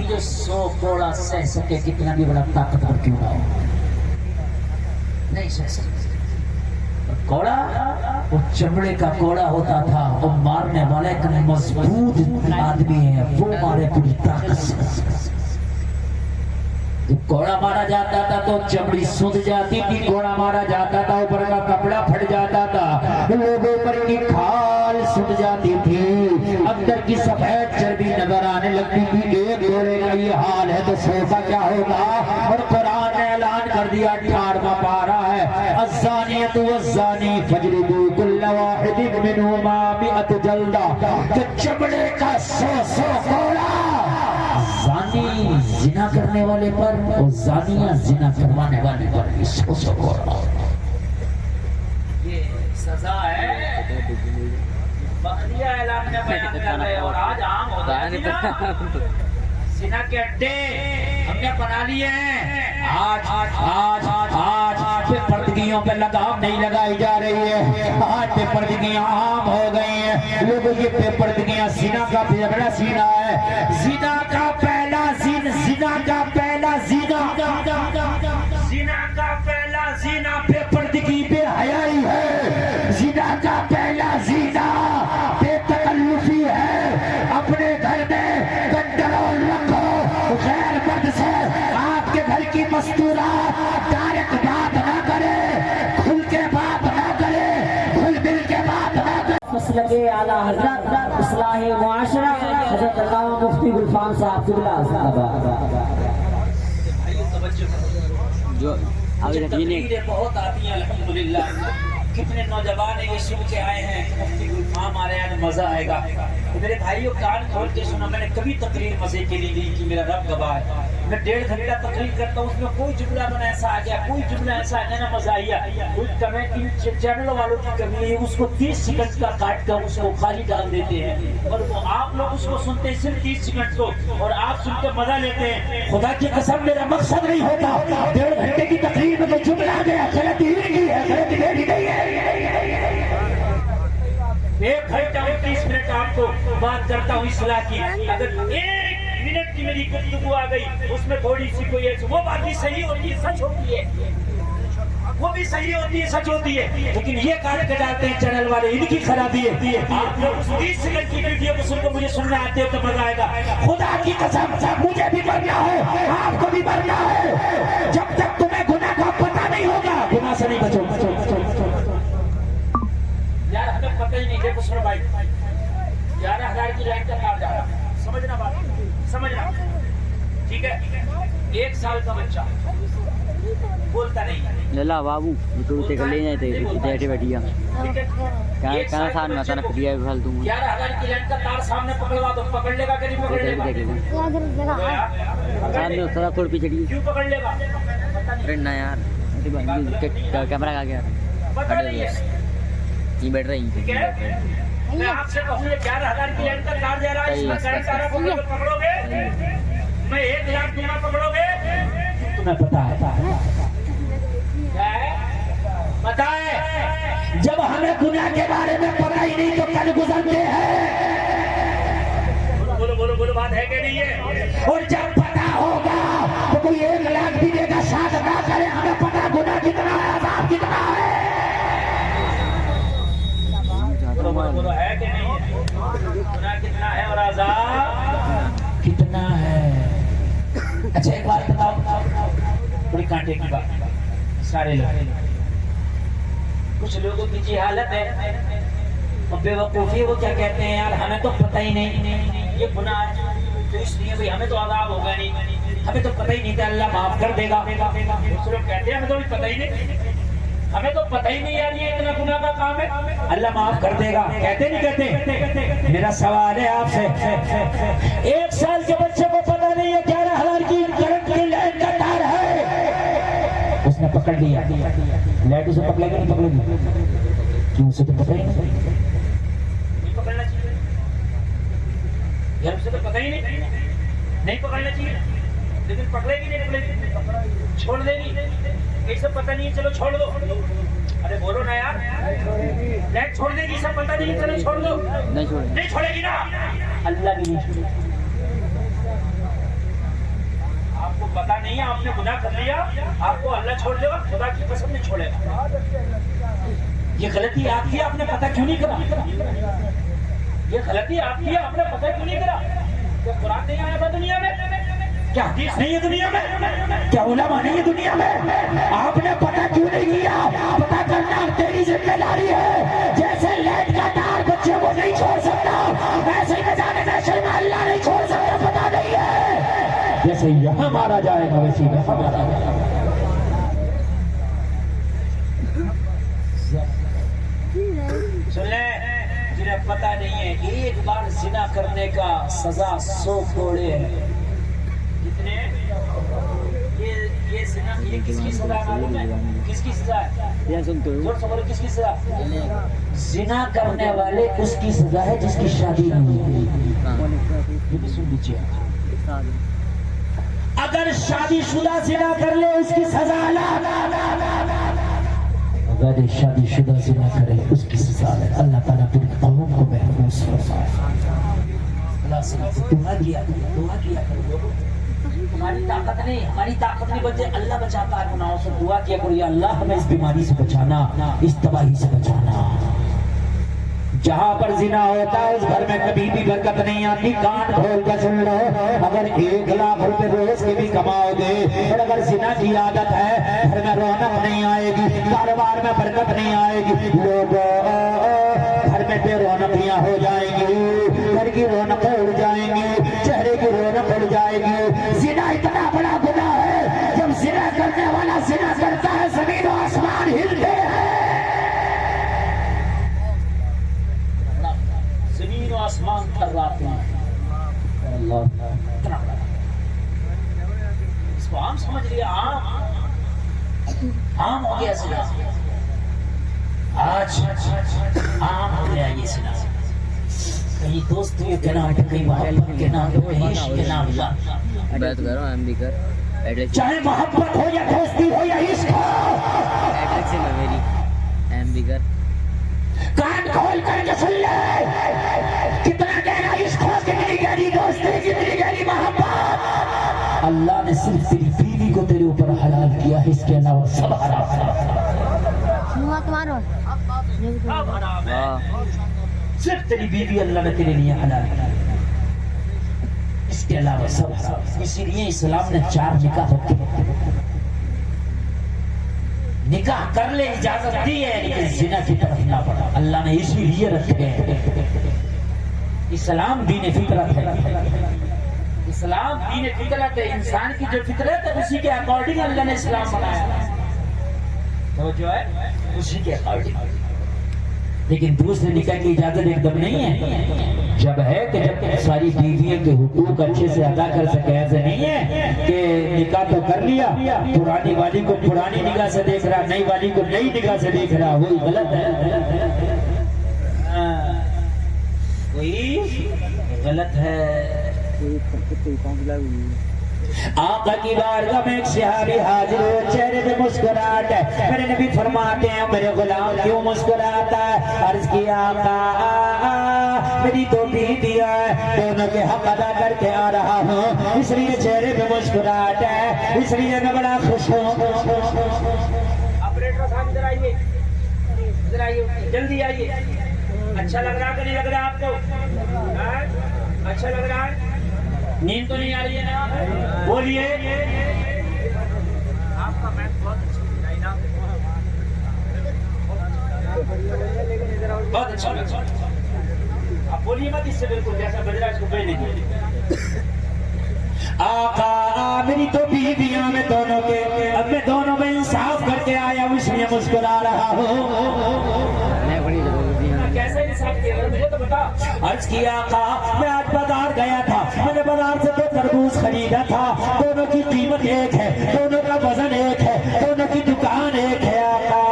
जो 100 कोड़ा सह सके, कितना भी बड़ा ताकतवर क्यों ना हो, नहीं सह सकते। कोड़ा वो चमड़े का कोड़ा होता था, वो मारने वाला एक मजबूत आदमी है, वो मारे पूरी ताकत से। जब घोड़ा मारा जाता था तो चमड़ी सूख जाती थी, घोड़ा मारा जाता था ऊपर का कपड़ा फट जाता था, लोगों पर की खाल सूख जाती थी, अंदर की सफेद चर्बी नजर आने लगती थी। एक घोड़े का ये हाल है तो सोचा क्या होगा। और कुरान ने ऐलान कर दिया, 18वां पारा है, अज़्ज़ानियतु वज़्ज़ानी फजलिदू कुल्ल वाहिदिन मिनहुमा मिअत जल्दा। तो चमड़े का 100 घोड़ा ज़ानी जिना करने वाले पर और ज़ानिया जिना करवाने वाले पर 100 घोड़ा। ये सजा है, बकरिया ऐलान में बयान कर रहे और आज आम हो गया। जिना के अड्डे हमने बना लिए हैं। आज आज आज आज पर्दगियों पे लगाम नहीं लगाई जा रही है, आज पर्दगियां आम हो गई हैं। लोगों की पर्दगियां जिना का झगड़ा सीना है, जिना का पहला जिना का पहला जिना का पहला जिना पे पर्दगी पे हयाई है, जिना का पहला जिना बेतकल्लुफी है। अपने घर में कंट्रोल रखो, गैर मर्द से आपके घर की मस्तूरात डायरेक्ट बात ना करे, खुल के बात ना करे, खुल मिल के बात ना करे। मसलके आला हज़रत इस्लाही मुआशरा हज़रत अल्लामा मुफ्ती गुलफाम साहब जो आगे बहुत आती हैं अल्हम्दुलिल्लाह। कितने नौजवान ये सुन के आए हैं कि मुफ्ती गुलफाम आ रहे हैं, मजा आएगा। तो मेरे भाइयों कान खोल के सुना, मैंने कभी तकरीर मजे के लिए दी कि मेरा रब गवाह है। मैं 1.5 घंटा तकरीर करता हूँ, उसमें कोई जुमला मैंने ऐसा आ गया, कोई जुमला ऐसा आ गया ना मजा आया। कोई कमेंट इन चैनल वालों की कमी है, उसको 30 सेकंड का काट कर उसको खाली डाल देते हैं, और वो आप लोग उसको सुनते हैं सिर्फ 30 सेकंड को, और आप सुन के मजा लेते हैं। खुदा की कसम मेरा मकसद नहीं होता 1.5 घंटे की तकरीर में कोई जुमला गया, गलती नहीं है, गलती मेरी नहीं है। 1 घंटा 29 मिनट आपको बात करता हूँ इस्लाह की, अगर 1 मिनट की मेरी गुफ्तगू आ गई उसमें थोड़ी सी कोई वो बात भी सही होती है, सच होती है, वो भी सही होती है, सच होती है, लेकिन ये काट के डालते हैं चैनल वाले, इनकी खराबी है। आप लोग उस 30 सेकंड की वीडियो को सुनकर मुझे सुनना आते हो तो मजा आएगा। खुदा की कसम मुझे भी मरना है, आपको भी मरना है। जब तक तुम्हें गुनाह का पता नहीं होगा, गुनाह से नहीं बचो। यार हमें पता ही नहीं, देखो सुनो भाई, 11,000 की लाइन का कार जा रहा, समझना बात, समझना, ठीक है। 1 साल का बच्चा बोलता नहीं, लला बाबू तो उसे कर ले जाए थे बैठे बैठिया क्या साथ में आता ना दिया फल दूंगा। 11,000 की लाइन का तार सामने पकड़वा दो, पकड़ लेगा कि नहीं पकड़ लेगा? सामने थोड़ा थोड़ी पीछे क्यों पकड़ लेगा? अरे ना यार, कैमरा आ गया, ये बैठ रही है। मैं आपसे कहूँ 11,000 की लाइन का तार जा रहा है, इसमें करंट आ रहा है, पकड़ोगे? मैं 1,00,000 दूंगा, पकड़ोगे? तुम्हें पता है क्या है? पता है जब हमें गुनाह के बारे में पता ही नहीं तो कल गुजरते हैं। बोलो बोलो बोलो, बात है कि नहीं है? और जब पता होगा तो कोई 1,00,000 भी देगा, साथ ना करे, हमें पता गुनाह कितना है, अज़ाब कितना है। बोलो है कि नहीं है? गुनाह कितना है और अज़ाब कितना है? अच्छा एक बात बताओ, बड़ी कांटे की बात, सारे लोग, कुछ लोगों की जी हालत है और बेवकूफ़ी, वो क्या कहते हैं, यार हमें तो पता ही नहीं ये गुनाह है, तो इसलिए भाई हमें तो अज़ाब होगा नहीं, हमें तो पता ही नहीं था, अल्लाह माफ कर देगा। कुछ लोग कहते हैं हमें तो पता ही नहीं, हमें तो पता ही नहीं यार ये इतना गुनाह का काम है, अल्लाह माफ कर देगा, कहते नहीं कहते? मेरा सवाल है आपसे, 1 साल के बच्चे को पता नहीं है 11,000 की करंट की लाइन का तार है, उसने पकड़ लिया, लाइट उसे पकड़ेगा नहीं पकड़ेगी? क्यों, उसे तो पता ही नहीं पकड़ना चाहिए यार, उसे तो पता ही नहीं पकड़ना चाहिए, लेकिन पकड़ेगी नहीं पकड़ेगी, छोड़ देगी, सब पता नहीं है, चलो छोड़ दो। अरे बोलो ना यार, लाइट छोड़ देगी, सब पता नहीं है, चलो छोड़ दो। नहीं छोड़ेगी ना, अल्लाह भी नहीं छोड़ेगी। आपने गुनाह कर लिया, आपको अल्लाह छोड़ देगा, खुदा की कसम नहीं छोड़ेगा। ये गलती आपकी, आपने पता क्यों नहीं करा? ये गलती आपकी, आपने पता क्यों नहीं करा? क्या कुरान नहीं आया था दुनिया में? क्या हदीस नहीं है दुनिया में? क्या उलमा नहीं है दुनिया में? आपने पता क्यों नहीं किया? पता करना तेरी जिम्मेदारी है। जैसे लाइट का तार बच्चे को नहीं छोड़ सकता, ऐसे ही न जाने नशे में अल्लाह नहीं छोड़ सकता, पता नहीं है। जैसे यहाँ मारा जाएगा वैसे ही वहाँ मारा जाएगा। सुन ले, जिन्हें पता नहीं है एक बार जिना करने का सजा 100 कोड़े है। कितने? ये जिना, ये किसकी सजा मालूम है? किसकी सजा है? जोर से बोलो, किसकी सजा? जिना करने वाले उसकी सजा है जिसकी शादी नहीं हुई। ये भी सुन लीजिए, अगर शादीशुदा जिना कर ले उसकी सजा अलग, अगर शादीशुदा जिना करे उसकी सजा है। अल्लाह ताला पूरी कौम को महफूज फरमाए। अल्लाह से दुआ किया करो। हमारी ताकत नहीं बचे, अल्लाह बचाता है गुनाहों से। दुआ किया करो, या अल्लाह हमें इस बीमारी से बचाना, इस तबाही से बचाना। जहाँ पर जिना होता है उस घर में कभी भी बरकत नहीं आती। कान खोल कर सुन लो, अगर 1 लाख रुपए रोज के भी कमाओगे और अगर जिना की आदत है, घर में रौनक नहीं आएगी, कारोबार में बरकत नहीं आएगी, लोगों घर में बेरौनकियां हो जाएंगी, घर की रौनकें उड़ जाएंगी, चेहरे की रौनक उड़ जाएगी। जिना इतना बड़ा गुनाह है, जब जिना करने वाला जिना करता है जमीन और आसमान हिलते हैं, जमीन और आसमान थर्राते हैं। अल्लाह इतना बड़ा, इसको आम समझ लिया, आम हो गया जिना। आज आम हो गया ये जिना। कहीं दोस्ती के नाम पे, कहीं मोहब्बत के नाम पे, कहीं इश्क के नाम पे। बात करो हम भी कर, चाहे मोहब्बत हो या दोस्ती हो या इश्क हो, एड्रेस है मेरी एम भी कर। कान खोल कर सुन ले, कितना गहरा इश्क हो, कितनी गहरी दोस्ती, कितनी गहरी मोहब्बत। अल्लाह ने सिर्फ तेरी बीवी को तेरे ऊपर हलाल किया है, इसके अलावा सब हराम है। सिर्फ तेरी बीवी अल्लाह ने तेरे लिए हलाल किया, इसके अलावा सब हराम। इसीलिए इस्लाम ने 4 निकाह रखे। निकाह कर ले इजाजत दी है, लेकिन जिना की तरफ ना बढ़ा। अल्लाह ने इसीलिए रखे हैं। इस्लाम दीन फितरत है, इस्लाम दीन फितरत है। इंसान की जो फितरत है उसी के अकॉर्डिंग अल्लाह ने इस्लाम बनाया, तो जो है उसी के अकॉर्डिंग। लेकिन दूसरे निकाह की इजाजत एकदम नहीं है। जब है कि जब तक सारी बीवियों के हुकूक अच्छे से अदा कर सके। ऐसे नहीं है कि निकाह तो कर लिया, पुरानी वाली को पुरानी निगाह से देख रहा, नई वाली को नई निगाह से देख रहा, वही गलत है। वही गलत है। आका की बारगाह में एक सहाबी हाजिर हुए, चेहरे पे मुस्कुराहट है। मेरे नबी फरमाते हैं, मेरे गुलाम क्यों मुस्कुराता है? अर्ज किया, आका मेरी 2 बीवियां हैं, दोनों के हक अदा करके आ रहा हूँ, इसलिए चेहरे पे मुस्कुराहट है, इसलिए मैं बड़ा खुश हूँ। ऑपरेटर साहब इधर आइए, इधर आइए, जल्दी आइए। अच्छा लग रहा है कि नहीं लग रहा आपको? अच्छा लग रहा है? नींद तो नहीं आ रही है ना? बोलिए। आपका मैच बहुत अच्छा लगा। आप बोलिए मत, इससे बिल्कुल जैसा बज रहा है इसको भेज दीजिए। आका मेरी 2 बीवियां में दोनों के, अब मैं दोनों में इंसाफ करके आया हूँ, इसलिए मुस्कुरा रहा हूँ। कैसे इंसाफ किया मुझे तो बता। अर्ज किया, आका मैं आज बाजार गया था, मैंने बाजार से 2 तरबूज खरीदा था, दोनों की कीमत एक है, दोनों का वजन एक है, दोनों की दुकान एक है। आका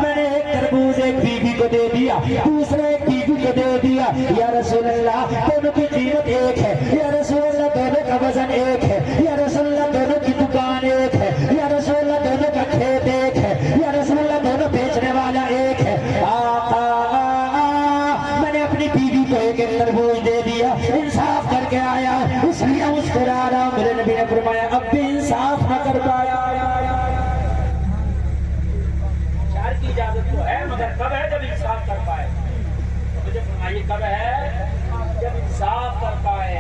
मैंने एक तरबूज एक बीवी को दे दिया, दूसरा एक बीवी को दे दिया। या रसूल अल्लाह दोनों की कीमत एक है, या रसूल अल्लाह दोनों का वजन एक है, या रसूल अल्लाह दोनों की दुकान एक है, या रसूल अल्लाह दोनों का खेत एक है, या रसूल अल्लाह दोनों बेचने वाला एक है। मैंने अपनी बीवी को एक तरबूज दे दिया, इंसाफ करके आया, उस मछलियां मुस्कुरा रहा। मेरे नबी ने फरमाया अब भी इंसाफ न कर पाया। चार की इजाजत तो है, मगर कब है जब इंसाफ कर पाए। तो मुझे फरमाइए कब है जब इंसाफ कर पाए।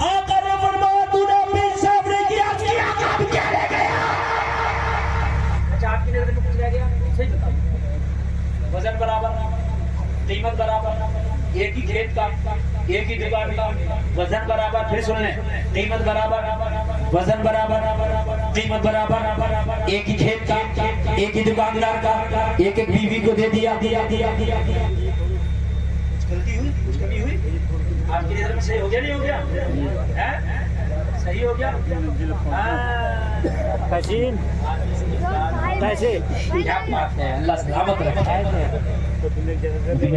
आका ने फरमाया तूने भी इंसाफ नहीं किया, अब क्या रह गया? अच्छा आपकी नजर में कुछ रह गया? सही बताओ। वजन बराबर, कीमत बराबर, एक ही खेत का, एक ही दुकान का, वजन बराबर। फिर सुन लें, कीमत बराबर, वजन बराबर, कीमत बराबर, एक ही खेत का, एक ही दुकानदार का, एक एक बीवी को दे दिया। गलती हुई, कुछ कमी हुई? आपकी नजर में सही हो गया नहीं हो गया? हैं? सही हो गया? कैसे क्या बात है, अल्लाह सलामत रखे।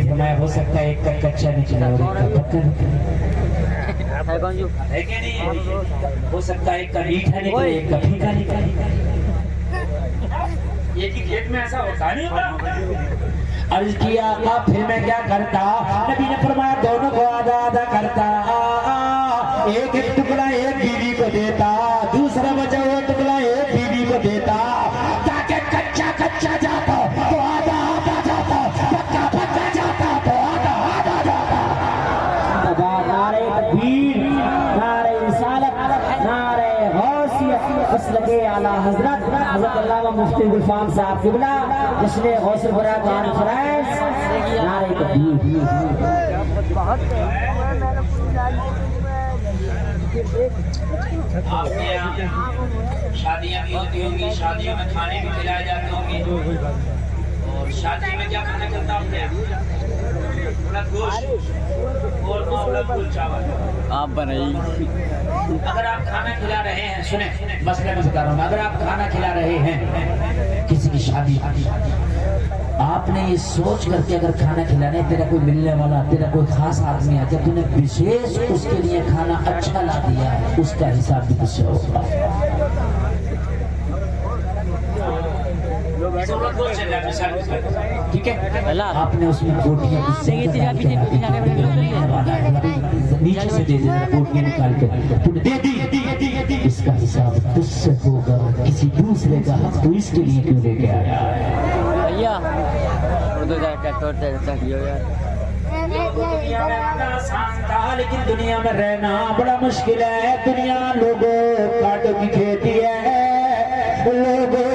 फरमाया हो सकता है एक का कच्चा निकला और एक का पक्का निकला। है कौन जो है कि नहीं? हो सकता है एक का मीठा निकले, एक का फीका निकले। एक ही खेत में ऐसा होता नहीं होता। अर्ज किया आका फिर मैं क्या करता? नबी ने फरमाया दोनों को आधा आधा करता। एक एक टुकड़ा एक बीवी को देता, दूसरा बचा हुआ टुकड़ा एक बीवी को देता, ताकि कच्चा कच्चा जाता तो आधा आधा जाता, पक्का पक्का जाता तो आधा आधा जाता। नारे तकबीर, नारे रिसालत, नारे गौसियत, मसलके आला हजरत अल्लामा मुफ्ती गुलफाम साहब किबला जिसने गौसुल बरा कॉन्फ्रेंस। नारे तकबीर। आपके यहाँ शादियाँ भी होती होंगी, शादियों में खाने भी खिलाए जाते होंगे। और शादी में क्या खाना चलता है आपके यहाँ? उड़द गोश्त और उड़द कुल चावल। आप बनाइए। अगर आप खाना खिला रहे हैं, सुने मसले में बता रहा हूँ, अगर आप खाना खिला रहे हैं किसी की शादी, आपने ये सोच करके अगर खाना खिलाने तेरा कोई मिलने वाला, तेरा कोई खास आदमी है, जब तूने विशेष उसके लिए खाना अच्छा ला दिया, उसका हिसाब भी तुझसे होगा। ठीक है, आपने उसमें बोटियां नीचे से दे देना, बोटियां निकाल कर तूने दे दी, इसका हिसाब तुझसे होगा। किसी दूसरे का हक तू इसके लिए क्यों लेके आया? भैया उधर जाकर तोड़ते चाहिए यार। दुनिया में आना आसान था, लेकिन दुनिया में रहना बड़ा मुश्किल है। दुनिया लोगों कांटों की खेती है, लोगों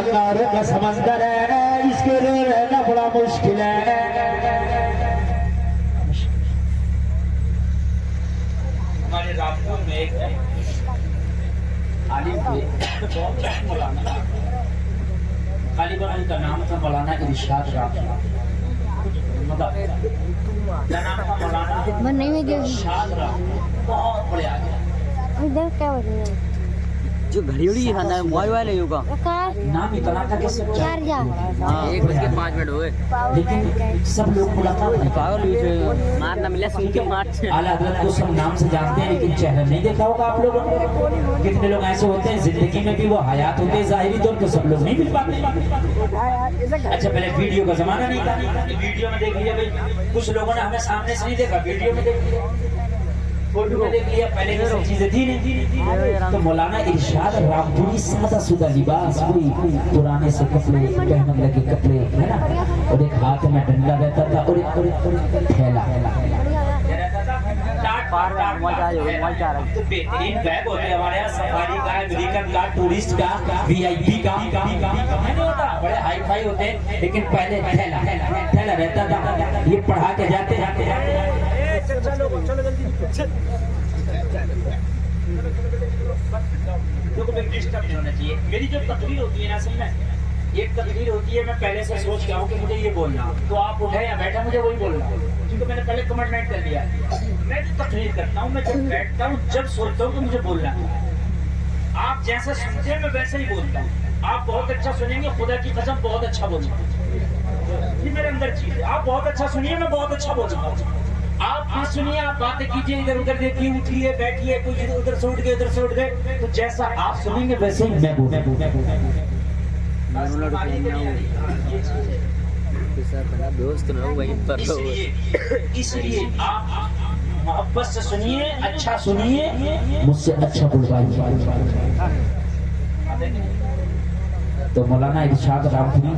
अंगारों का समंदर है, इसके लिए रहना बड़ा मुश्किल है। हमारे रामपुर में एक आलिम थे, मौलाना, गालिबन उनका नाम था मौलाना इरशाद राम। क्या नाम था मौलाना इरशाद राम? बहुत बड़े आगे जो घड़ी उड़ी खाना है मोबाइल वाले होगा। नाम इतना था कि सब जानते हैं। हाँ 1:05 हुए, लेकिन सब लोग मुलाकात नहीं पागल हुई थे, मारना मिला सुन के मार। आला हज़रत को सब नाम से जानते हैं, लेकिन चेहरा नहीं देखा होगा आप लोगों ने। कितने लोग ऐसे होते हैं जिंदगी में भी वो हयात होते हैं, जाहिरी तौर पर सब लोग नहीं मिल पाते। अच्छा पहले वीडियो का जमाना नहीं था, वीडियो में देख लिया भाई, कुछ लोगों ने हमें सामने से नहीं देखा, वीडियो में देख लिया, फोटो में देख लिया, पहले ये सब चीजें थी नहीं। तो मौलाना इरशाद रामपुरी सादा सुदा लिबास, वही पुराने से कपड़े पहनने लगे कपड़े, है ना, और एक हाथ में डंडा रहता था और एक थैला। तो बेहतरीन बैग होते हैं हमारे यहाँ, सफारी का, अमेरिकन का, टूरिस्ट का, VIP का, नहीं होता, बड़े हाई फाई होते हैं। लेकिन पहले थैला रहता था, ये पढ़ा के जाते चलो जल्दी देखो, मैं डिस्टर्ब नहीं होना चाहिए। मेरी जो तकरीर होती है ना, असल में एक तकरीर होती है, मैं पहले से सोच के आऊँ कि मुझे ये बोलना, तो आप उठे या बैठे मुझे वही बोलना, क्योंकि मैंने पहले कमिटमेंट कर लिया। मैं जो तकरीर करता हूँ, मैं जब बैठता हूँ, जब सोचता हूँ कि मुझे बोलना है, आप जैसा सुनते हैं मैं वैसे ही बोलता हूँ। आप बहुत अच्छा सुनेंगे, खुदा की कसम बहुत अच्छा बोलूँगा, ये मेरे अंदर चीज है। आप बहुत अच्छा सुनिए, मैं बहुत अच्छा बोलूँगा। आप भी सुनिए, आप बातें कीजिए, इधर उधर देखिए, उठिए बैठिए, कुछ उधर से उठ गए, उधर से उठ गए, तो जैसा आप सुनेंगे वैसे ही मैं बोलूँगा। दोस्त ना वहीं पर इसलिए आप मोहब्बत से सुनिए, अच्छा सुनिए, मुझसे अच्छा बुलवाइए। तो मौलाना इरशाद रामपुरी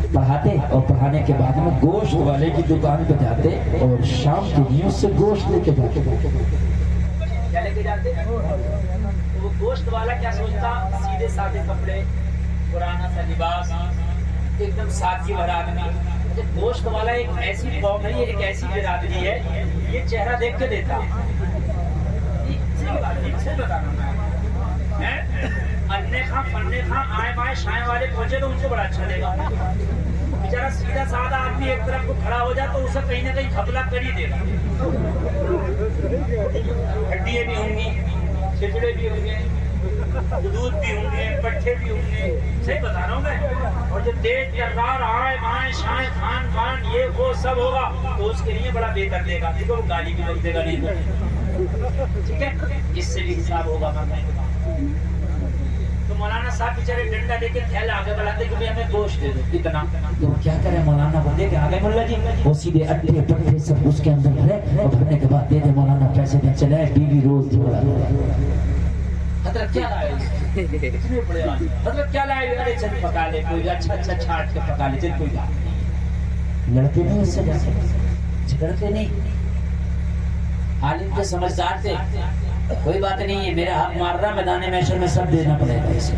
पढ़ाते और पढ़ाने के बाद में गोश्त वाले की दुकान पे जाते और शाम के लिए उससे गोश्त लेके जाते। क्या लेके जाते? तो वो गोश्त वाला क्या सोचता, सीधे साधे कपड़े, पुराना सा लिबास, एकदम सादगी भरा आदमी। गोश्त वाला एक ऐसी कौम है, ये एक ऐसी बिरादरी है, ये चेहरा देख के देता है। अन्य खां फन्ने खां आए बाएं शाएं वाले पहुंचे तो उनको बड़ा अच्छा लगेगा। बेचारा सीधा साधा आदमी एक तरफ को खड़ा हो जाए तो उसे कहीं ना कहीं घपला कर ही देगा। हड्डियां भी होंगी, छिचड़े भी होंगे, दूध भी होंगे, पट्टे भी होंगे, सही बता रहा हूँ मैं। और जो तेज तर्रार आए बाएं शाएं खान पान ये वो सब होगा तो उसके लिए बड़ा बेहतर देगा, देखो वो गाली भी लोग देगा नहीं तो ठीक है, इससे भी हिसाब होगा। तो मौलाना साहब बेचारे डंडा देके थैला आगे बढ़ाते कि भाई हमें गोश्त दे दो इतना। तो क्या करे मौलाना बोले कि आगे मुल्ला जी वो सीधे अट्ठे पट्टे सब उसके अंदर भरे और भरने के बाद दे दे मौलाना पैसे दे चले बीवी रोज झोला। मतलब क्या लाए इतने बड़े आदमी, मतलब क्या लाए? अरे चल पका ले कोई अच्छा छाट के पका ले, चल कोई लड़ते नहीं उससे झगड़ते नहीं, आलिम के समझदार थे, कोई बात नहीं है, मेरा हक मार रहा मैदान महशर में सब देना पड़ेगा इसे।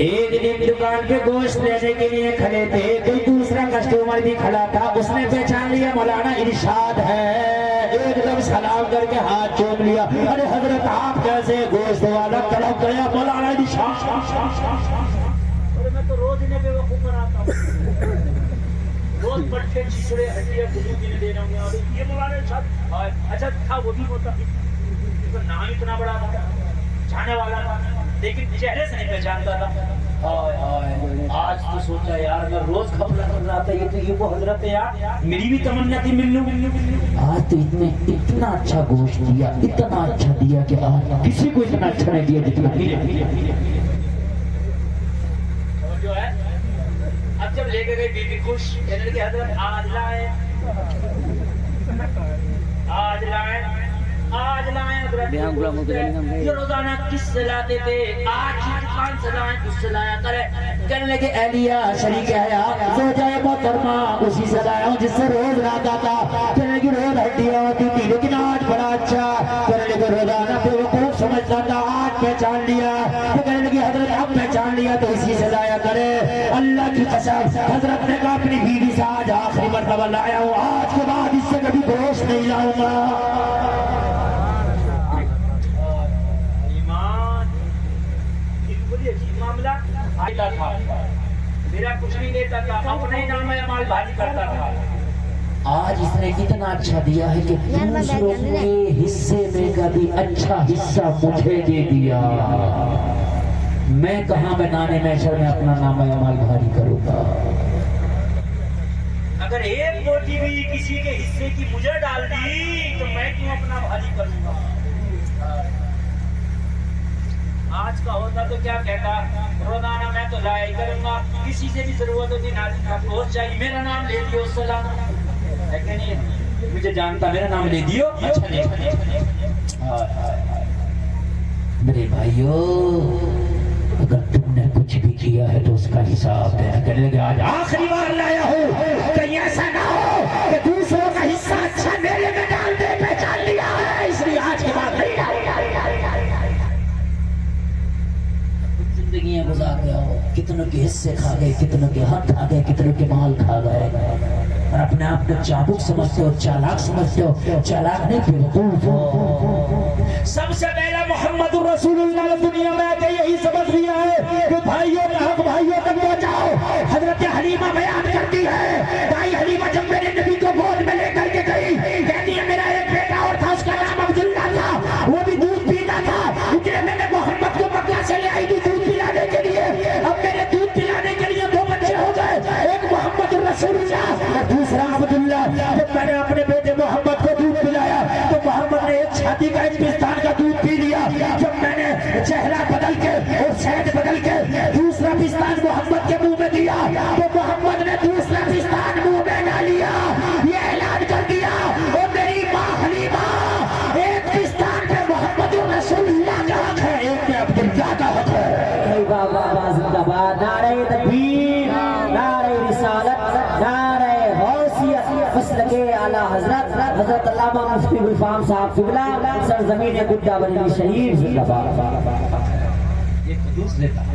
एक दिन दुकान पे गोश्त लेने के लिए खड़े थे, कोई दूसरा कस्टमर भी खड़ा था, उसने पहचान लिया मौलाना इरशाद है, एकदम सलाम करके हाथ चूम लिया। अरे हजरत आप कैसे? गोश्त वाला तड़प गया, मौलाना इरशाद। अरे मैं तो रोज इन्हें बेवकूफ बनाता हूँ, रोज पट्टे छिछड़े हड्डियां बुजुर्ग इन्हें दे रहा हूँ और ये मौलाना इरशाद। अच्छा था वो भी होता, तो नाम इतना बड़ा था, जाने वाला था, लेकिन चेहरे से नहीं पहचानता था। आज तो सोचा यार मैं रोज घपला कर रहा था, ये तो ये वो हजरत है यार, मेरी भी तमन्ना थी मिलूं। आज तो इतना अच्छा गोश्त दिया, इतना अच्छा दिया कि आज किसी को इतना अच्छा नहीं दिया जितना और जो है अब जब लेके गई बीबी खुश, कहने लगी हजरत आज लाए ये रोजाना किससे लाते थे, आज ही दुकान से लाए, किससे लाया करे। कहने लगे एलिया शरीक है ज़ोजाए मोहतरमा उसी से लाया हूं जिससे रोज लाता था। कहने लगी रोज हड्डियां होती थी लेकिन आज बड़ा अच्छा। कहने लगे रोजाना बेवकूफ समझता था, आज पहचान लिया। तो कहने लगी हजरत अब पहचान लिया तो इसी से लाया करे। अल्लाह की कसम हजरत ने कहा अपनी बीवी से आज आखिरी मरतबा लाया हूँ, आज के बाद इससे कभी गोश्त नहीं लाऊंगा। मामला था, मेरा कुछ नहीं लेता था, अपने ही नाम में माल भारी करता था। आज इसने कितना अच्छा दिया है कि दूसरों के हिस्से में कभी अच्छा हिस्सा मुझे दे दिया। मैं कहाँ मैदान महशर में अपना नाम माल भारी करूंगा। अगर एक बोटी भी किसी के हिस्से की मुझे डाल दी तो मैं क्यों अपना भारी करूंगा। आज का होता तो क्या कहता, रोजाना मैं तो लाया ही करूंगा, किसी से भी जरूरत होती नाज़िम का पहुंच चाहिए, मेरा नाम ले दियो सलाम है कि नहीं, मुझे जानता मेरा नाम ले दियो। अच्छा नहीं मेरे भाइयों अगर तुमने कुछ भी किया है तो उसका हिसाब देना। कहने लगे आज आखिरी बार लाया हूँ, कहीं ऐसा ना हो कि दूसरों का हिस्सा अच्छा मेरे में डाल दे। पहचान लिया है इसलिए आज के बाद नहीं डाल। जिंदगियां गुजार गया हो, कितनों के हिस्से खा गए, कितनों के हाथ खा गए, कितनों के माल खा गए और अपने आप को चाबुक समझते हो, चालाक समझते हो। चालाक नहीं बेवकूफ हो। सबसे पहला मोहम्मद रसूलुल्लाह दुनिया में आके यही सबक दिया है कि भाइयों का हक भाइयों तक पहुंचाओ। हजरत हलीमा बयान करती है, भाई हलीमा जब मेरे नबी को गोद में लेकर के गई, कहती है मेरा एक बेटा और था, उसका नाम अब्दुल्ला था, वो भी दूध पीता था, इसलिए मैंने मोहम्मद को मक्का से ले आई थी दूध पिलाने के लिए। अब मेरे दूध पिलाने के लिए दो बच्चे हो गए, एक मोहम्मद रसूलुल्लाह और दूसरा अब्दुल्ला। जब मैंने अपने बेटे मोहम्मद को दूध पिलाया तो मोहम्मद ने एक छाती का एक पिस्तान का दूध पी लिया। जब मैंने चेहरा बदल के और शहद बदल के दूसरा पिस्तान मोहम्मद के मुंह में दिया तो मोहम्मद ने दूसरा पिस्तान मुंह में डाल लिया। ये हजरत अल्लामा मुफ्ती गुलफाम साहब किबला सरजमीन गुड्डा बरेली शरीफ जिंदाबाद। ये खुदूस लेता है,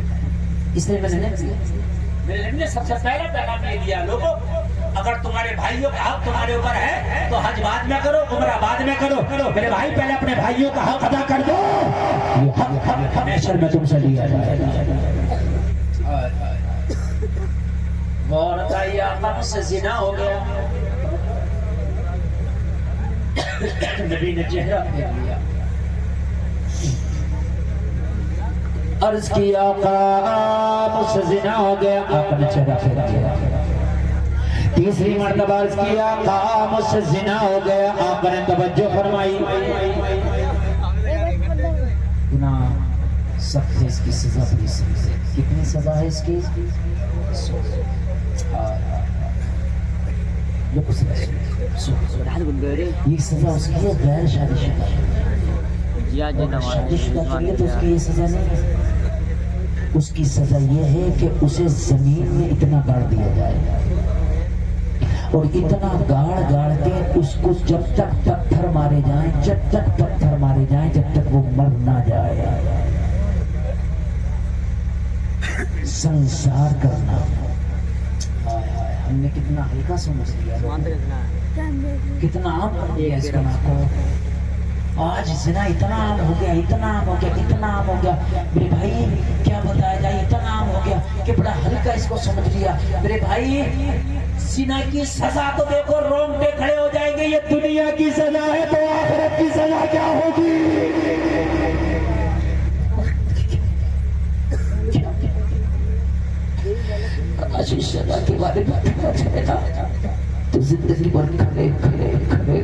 इसलिए मेरे नबी ने सबसे पहले पैगाम ये दिया, लोगों अगर तुम्हारे भाइयों का हक तुम्हारे ऊपर है तो हज बाद में करो, उम्रा बाद में करो। मेरे भाई पहले अपने भाइयों का हक अदा कर दो, ये हक हमेशा में तुमसे लिया जाएगा। और ये आका मुझसे जिना हो गया, नबी ने चेहरा फेर लिया, अर्ज किया आका मुझसे जिना हो गया, आपने चेहरा फेर लिया। तीसरी मर्तबा अर्ज किया आका मुझसे जिना हो गया, आपने तवज्जो फरमाई। गुनाह सख्त है, इसकी सजा बड़ी सख्त है। कितनी सजा है इसकी? ये सजा उसकी है गैर शादीशुदा, शादीशुदा के लिए तो उसकी ये सजा नहीं है। उसकी सजा ये है कि उसे जमीन में इतना गाड़ दिया जाए और इतना गाड़ के उसको जब तक पत्थर मारे जाएं, जब तक पत्थर मारे जाएं, जब तक वो मर ना जाए। संसार करना हमने कितना हल्का समझ लिया, कितना आम कर दिया इस गुनाह को। आज जिना इतना आम हो गया, इतना आम हो गया, इतना आम हो गया, मेरे भाई क्या बताया जाए, इतना आम हो गया कि बड़ा हल्का इसको समझ लिया। मेरे भाई जिना की सजा तो देखो रोंगटे खड़े हो जाएंगे, ये दुनिया की सजा है तो आखिरत की सजा क्या होगी? सजा के बारे में पता चलेगा तो जिंदगी भर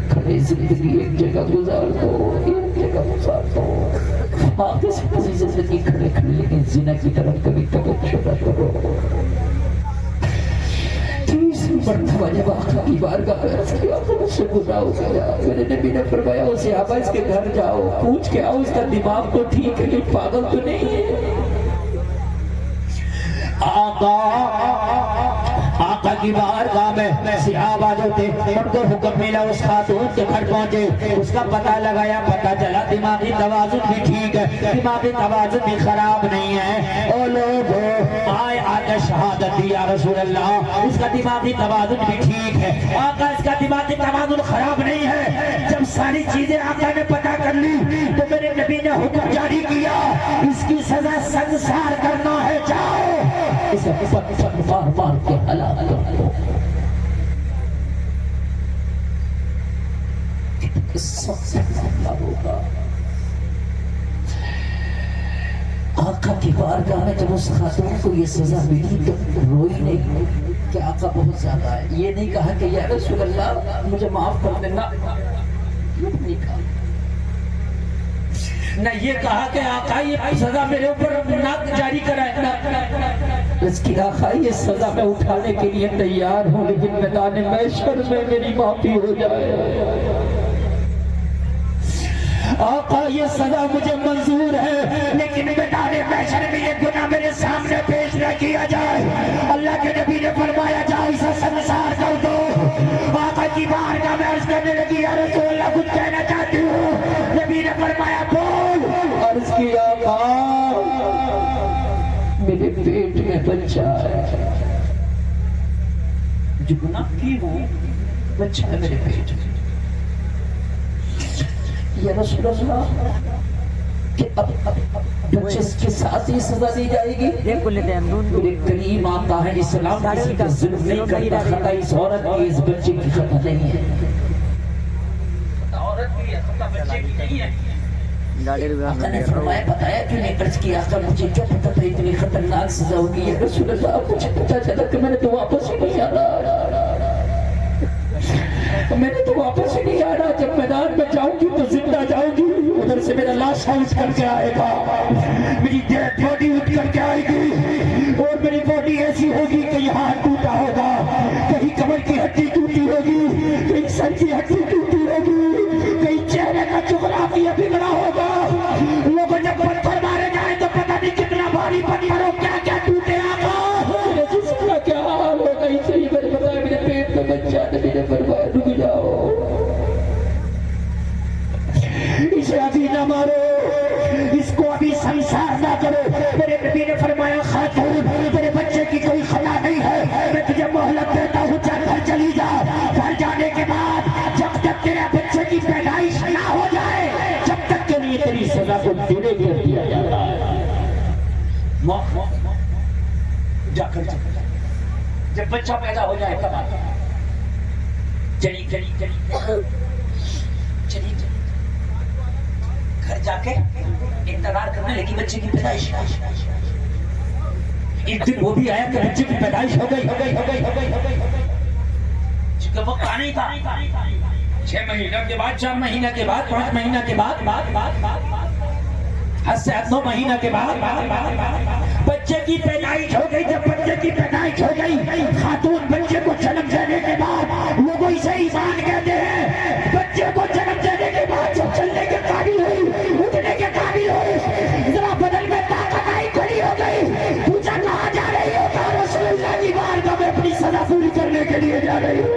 खड़े जिंदगी एक जगह गुजार दो, एक जगह गुजार दो। आगे से किसी जिंदगी खड़े लेकिन जिना की तरफ कभी तवज्जो न करो। तीसरी मर्तबा जब आका की बारगाह में अर्ज़ किया तो मुझसे गुनाह हो गया, मेरे नबी ने फरमाया उसे आप इसके घर जाओ, पूछ के आओ इसका दिमाग तो ठीक है, ये पागल तो नहीं है। आका की बारगाह में सिहाबा जो थे उनको हुक्म मिला, उस खातून के घर पहुंचे, उसका पता लगाया, पता चला दिमागी तवाज़ुन भी ठीक है, दिमागी तवाज़ुन भी खराब नहीं है। ओ लोगों आए आके शहादत दिया रसूल अल्लाह, इसका दिमागी तवाज़ुन भी ठीक है। आका इसका दिमागी तवाज़ुन खराब नहीं है। जब सारी चीजें आका ने पता कर ली तो मेरे नबी ने हुक्म जारी किया, इसकी सजा संसार करना है, जाओ इसे मार के हलाक कर दो। होगा आका की बारगाह में जब उस खातून को ये सजा मिली तो रोई नहीं कि आका बहुत ज्यादा है, ये नहीं कहा कि या रसूल अल्लाह मुझे माफ कर देना, नहीं कहा, न ये कहा कि आका ये सजा मेरे ऊपर ना जारी कराए, इसकी आका ये सजा मैं उठाने के लिए तैयार हूँ, लेकिन मैदान महशर में मेरी माफी हो जाए। आका ये सजा मुझे मंजूर है, लेकिन मैदान महशर में ये गुनाह मेरे सामने पेश न किया जाए। अल्लाह के नबी ने फरमाया जाओ इसे संसार कर दो। आका की बारगाह में अर्ज करने लगी, या रसूल अल्लाह कुछ कहना चाहती हूँ। नबी ने फरमाया बोल। अर्ज किया आका मेरे पेट में बच्चा है, जो गुनाह की हो बच्चा है मेरे पेट में, या रसूल अल्लाह कि अब बच्चे के साथ ही सजा दी जाएगी। मेरे करीम आता है इस्लाम किसी का जुल्म नहीं करता, खता इस औरत की इस बच्चे की खता नहीं है, औरत की खता बच्चे की नहीं है। आका ने फरमाया बताया क्यों नहीं, अर्ज किया आका मुझे क्या पता था इतनी खतरनाक सजा होगी, या रसूल अल्लाह मुझे पता चला कि मैंने तो वापस ही नहीं आना, मैंने तो वापस ही नहीं आना, जब मैदान में जाऊंगी तो जिंदा जाऊंगी, उधर से मेरा लाश उठ करके आएगा, मेरी डेड बॉडी उठ करके आएगी, और मेरी बॉडी ऐसी होगी कि यहाँ टूटा होगा, कहीं कमर की हड्डी टूटी होगी, कहीं सर की हड्डी टूटी होगी, कहीं चेहरे का जुगराफिया बिगड़ा होगा। लोगों जब पत्थर मारे जाए तो पता नहीं कितना भारी पत्थर हो, क्या क्या टूटे आका, मेरे जिस्म का क्या हाल होगा। इसलिए मैंने बताया मेरे पेट में बच्चा, नबी ने फरमाया रुक जाओ, ना मारो, इसको अभी संसार ना करो। मेरे नबी ने फरमाया खातून तेरे बच्चे की कोई खला नहीं है, मैं तुझे मोहलत देता हूँ, चल घर चली जा। घर जाने के बाद जब तक तेरे बच्चे की पैदाइश ना हो जाए जब तक के लिए तेरी सजा को डिले कर दिया जाता है। जाकर जब बच्चा पैदा हो जाए तब चली चली चली चली घर जाके इंतजार करने लगी बच्चे की पैदाइश। एक दिन वो भी आया कि बच्चे की पैदाइश हो गई हो गई हो गई हो गई हो गई। वक्त आने था 6 महीने के बाद, 4 महीने के बाद, 5 महीने के बाद, 9 महीने के बाद बच्चे की पैदाइश हो गई। जब बच्चे की पैदाइश हो गई, खातून बच्चे को जन्म देने के बाद लोग इसे ईमान कहते हैं। बच्चे को जन्म देने के बाद जब चलने के काबिल हुई, उठने के काबिल हुई, जरा बदल में ताकत आई, खड़ी हो गई। पूछा कहाँ जा रही हो? कहा रसूलुल्लाह की बारगाह में अपनी सजा पूरी करने के लिए जा रही हूँ।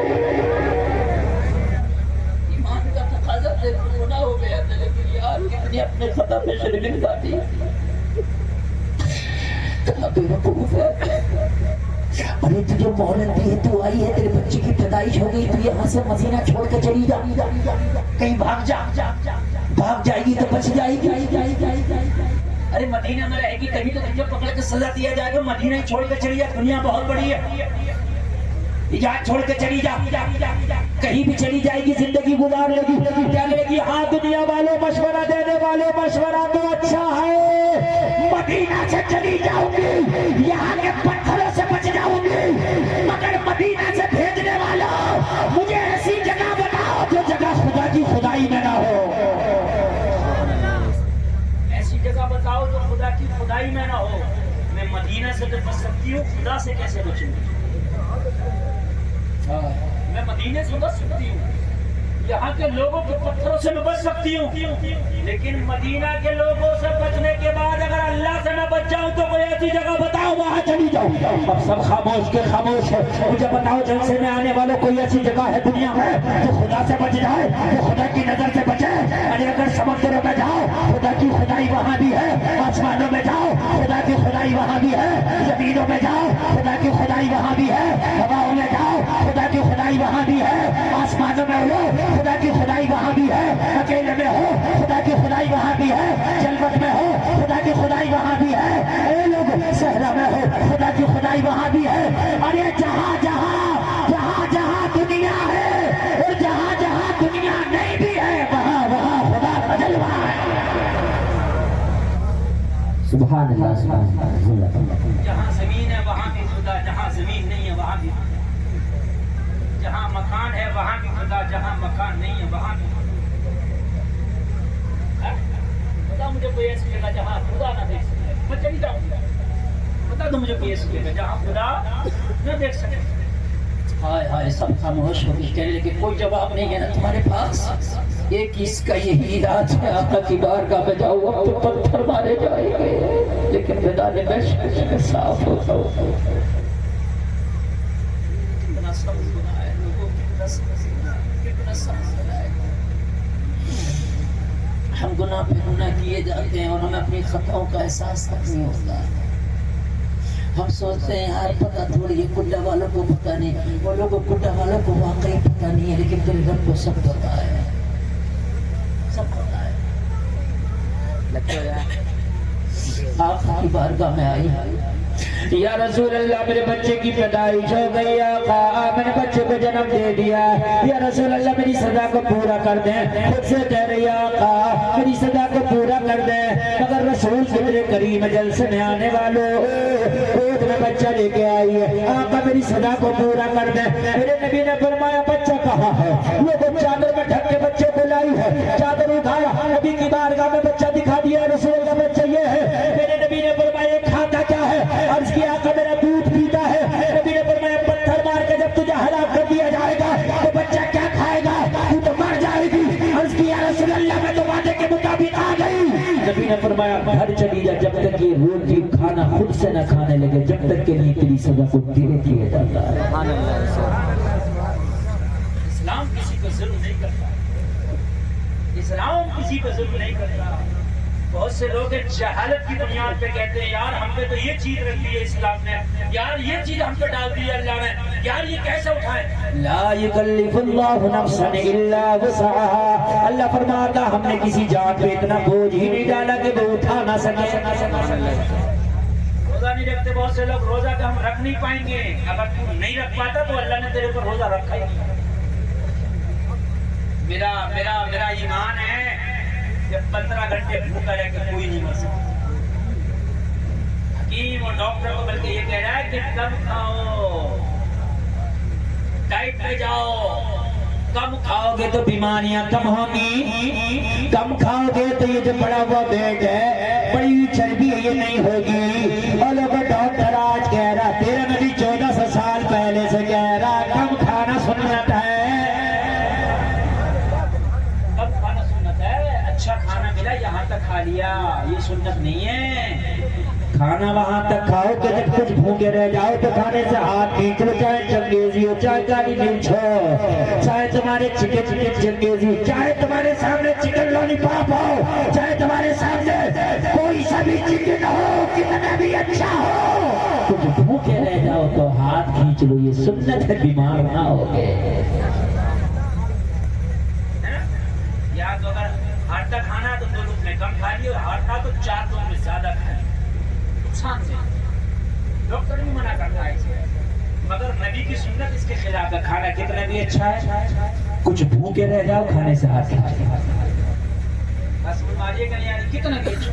ईमान का तकाजा गुनाह हो गया था, लेकिन यार कितनी अपने खता पे शर्मिंदा डाली। अरे तुझे मोहलत दी है, तू आई है, तेरे बच्चे की पैदाइश हो गई, तू यहाँ से मदीना छोड़ के चली जा, कहीं भाग जा। भाग जाएगी तो बच जाएगी। अरे मदीना में रहेगी तभी तो तुझे पकड़ के सजा दिया जाएगा। मदीना ही छोड़ के चली जा, दुनिया बहुत बड़ी है, इजाज़त छोड़ के चली जा। कहीं भी चली जाएगी, जिंदगी गुजार लेगी, क्या लेगी? हाँ दुनिया वालों, मशवरा देने वालों, मशवरा तो अच्छा है, मदीना से चली जाऊंगी, यहाँ के पत्थरों से बच जाऊंगी, मगर मदीना से भेजने वालों मुझे ऐसी जगह बताओ जो जगह खुदा की खुदाई में ना हो। ऐसी जगह बताओ जो खुदा की खुदाई में ना हो। मैं मदीना से तो बच सकती हूँ, खुदा से कैसे बचूंगी? मैं मदीने से बच सकती हूँ, यहाँ के लोगों के पत्थरों से मैं बच सकती हूँ, लेकिन मदीना के लोगों से बचने के बाद अगर अल्लाह से मैं बच जाऊँ तो कोई ऐसी जगह बताओ वहाँ चली जाऊँ। अब सब खामोश के खामोश है। मुझे बताओ जलसे में आने वालों कोई ऐसी जगह है दुनिया में जो खुदा से बच जाए, जो खुदा की नजर से बचे? अरे अगर समुद्रों में जाओ खुदा की खुदाई वहाँ भी है, आसमानों में जाओ खुदा की खुदाई वहाँ भी है, जमीनों में जाओ खुदा की खुदाई वहाँ भी है, हवाओं में जाओ खुदा की खुदाई वहाँ भी है, आसमानों में हो खुदा की खुदाई वहाँ भी है, अकेले में हो खुदा की खुदाई वहाँ भी है, जलवत में हो खुदा की खुदाई वहाँ भी है, अरे लोग सहरा में हो खुदा की खुदाई वहाँ भी है। अरे जहाँ जहाँ जहाँ जहाँ दुनिया है और जहाँ जहाँ दुनिया नहीं भी है वहाँ वहाँ खुदा का जलवा है। सुभान अल्लाह, सुभान अल्लाह। जहाँ जमीन है वहाँ भी खुदा, जहाँ जमीन नहीं है वहाँ भी, जहाँ मकान है वहाँ भी खुदा, जहाँ मकान नहीं है वहाँ भी। बता मुझे कोई ऐसी जगह जहाँ खुदा ना देख सके, मैं चली जाऊँगा। बता दो मुझे कोई ऐसी जगह जहाँ खुदा न देख सके। हाय हाय, सब खामोश हो गए, लेकिन कोई जवाब नहीं है ना तुम्हारे पास। एक इसका यही इलाज है, आका की बारगाह में जाओ, अब तो पत्थर मारे जाएंगे, लेकिन मैदान में साफ होता हो। हम गुनाह पे गुनाह किए जाते हैं और हमें अपनी खताओं का एहसास तक नहीं होता। हम सोचते हैं यार पता थोड़ी है, कुड्डा वालों को पता नहीं, वो लोगों को कुड्डा वालों को वाकई पता नहीं है, लेकिन तेरे रब को सब पता है, सब पता है। आपकी बारगाह में आई, या रसूल अल्लाह मेरे बच्चे की पैदाइश हो गई, आका मैंने बच्चे को जन्म दे दिया, या रसूल अल्लाह मेरी सजा को पूरा कर दें। खुद से कह रही आका मेरी सजा को पूरा कर दें, मगर रसूल के मेरे करीम जलसे में आने वालों गोद में बच्चा लेके आई है, आका मेरी सजा को पूरा कर दें। मेरे नबी ने फरमाया बच्चा कहाँ है? लोगों चादर में ढक के बच्चे को लाई है, चादर उठाया, नबी की बारगाह में बच्चा दिखा दिया, रसूल का बच्चा ये है। मेरे नबी ने फरमाया खाता क्या है? अर्ज किया आका मेरा दूध पीता है। नबी ने फरमाया पत्थर मार के जब तुझे हलाक कर दिया जाएगा तो बच्चा क्या खाएगा? तू तो मर जाएगी। अर्ज किया रसूल अल्लाह मैं तो वादे के मुताबिक आ गई। नबी ने फरमाया घर चली जा, जब तक ये रोटी खाना खुद से न खाने लगे, जब तक के लिए तेरी सजा को धीरे धीरे जाता है। इस्लाम किसी को जुल्म नहीं करता, इस्लाम किसी पे जुल्म नहीं करता। बहुत से लोग जहालत की बुनियाद पे कहते हैं यार हम पे तो ये चीज रख दी है इस्लाम ने, यार ये चीज हम पे डाल दी है अल्लाह ने, यार ये कैसे उठाएं। ला युकल्लिफुल्लाहु नफ्सन इल्ला वुसअहा। अल्लाह फरमाता हमने किसी जान पे इतना बोझ ही नहीं डाला कि वो उठा ना सके। रोजा नहीं रखते बहुत से लोग, रोजा का हम रख नहीं पाएंगे। अगर तू नहीं रख पाता तो अल्लाह ने तेरे पर रोजा रखा ही नहीं। मेरा मेरा मेरा ईमान है कि 15 घंटे भूखा रह के कोई नहीं मर सकता। हकीम और डॉक्टर को बल्कि ये कह रहा है कि कम खाओ, डाइट पे जाओ, कम खाओगे तो बीमारियां कम होंगी, कम खाओगे तो ये जो बड़ा हुआ वेट है, बड़ी हुई चर्बी है, ये नहीं होगी। और लोग डॉक्टर आज कह रहा, तेरा नबी 1400 साल पहले से कह रहा कम खाना सुन्नत है। कम खाना सुन्नत है, अच्छा खाना मिला यहाँ तक खा लिया, ये सुन्नत नहीं है। खाना वहां तक खाओ कि जब कुछ भूखे रह जाओ तो खाने से हाथ खींच लो, चाहे चंगेजी हो, चाहे गाली मिर्च हो, चाहे तुम्हारे चिकन चंगेजी, चाहे तुम्हारे सामने चिकन लॉलीपॉप हो, चाहे तुम्हारे सामने कोई सा भी चिकन हो, कितना भी अच्छा हो, कुछ भूखे रह जाओ तो हाथ खींच लो, ये सुन्नत है, बीमार ना होगे। या तो अगर हाथ तक खाना तो 2 लोग में कम खा लिया, और हाथ था तो 4 लोग में ज्यादा खाए, नुकसान से। डॉक्टर भी मना करता है इसे, मगर नबी की सुन्नत इसके खिलाफ है। खाना कितना भी अच्छा है, कुछ भूखे रह जाओ, खाने से हाथ खींच लो। बस बीमारी का नहीं, कितना भी अच्छा